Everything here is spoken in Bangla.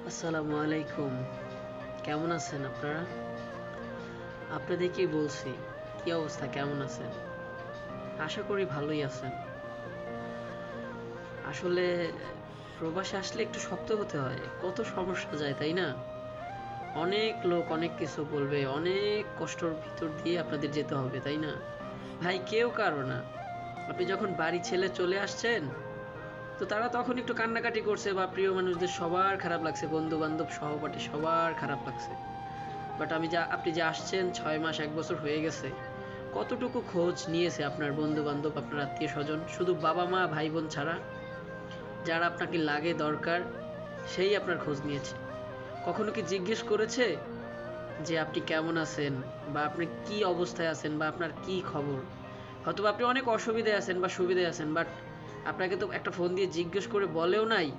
আসসালামু আলাইকুম। কেমন আছেন আপনারা? আপনাদেরকেই বলছি, কি অবস্থা, কেমন আছেন? আশা করি ভালোই আছেন। আসলে প্রবাসে আসলে একটু শক্ত হতে হয়। কত সমস্যা যায়, তাই না? অনেক লোক অনেক কিছু বলবে, অনেক কষ্টর ভিতর দিয়ে আপনাদের যেতে হবে, তাই না? ভাই কেউ কারো না। আপনি যখন বাড়ি ছেড়ে চলে আসছেন, তো তারা তখন একটু কান্নাকাটি করছে বা প্রিয় মানুষদের সবার খারাপ লাগছে, বন্ধু-বান্ধব, সহপাঠী সবার খারাপ লাগছে। বাট আপনি যে আসছেন ৬ মাস ১ বছর হয়ে গেছে। কতটুকু খোঁজ নিয়েছে আপনার বন্ধু-বান্ধব, আপনার আত্মীয়স্বজন? শুধু বাবা-মা, ভাই-বোন ছাড়া যারা আপনাকে লাগে দরকার সেই আপনার খোঁজ নিয়েছে। কখনো কি জিজ্ঞেস করেছে যে আপনি কেমন আছেন বা আপনি কি অবস্থায় আছেন বা আপনার কি খবর? হয়তোবা আপনি অনেক অসুবিধায় আছেন বা সুবিধায় আছেন বাট আপনাকে তো একটা ফোন দিয়ে জিজ্ঞেস করে বলেও নাই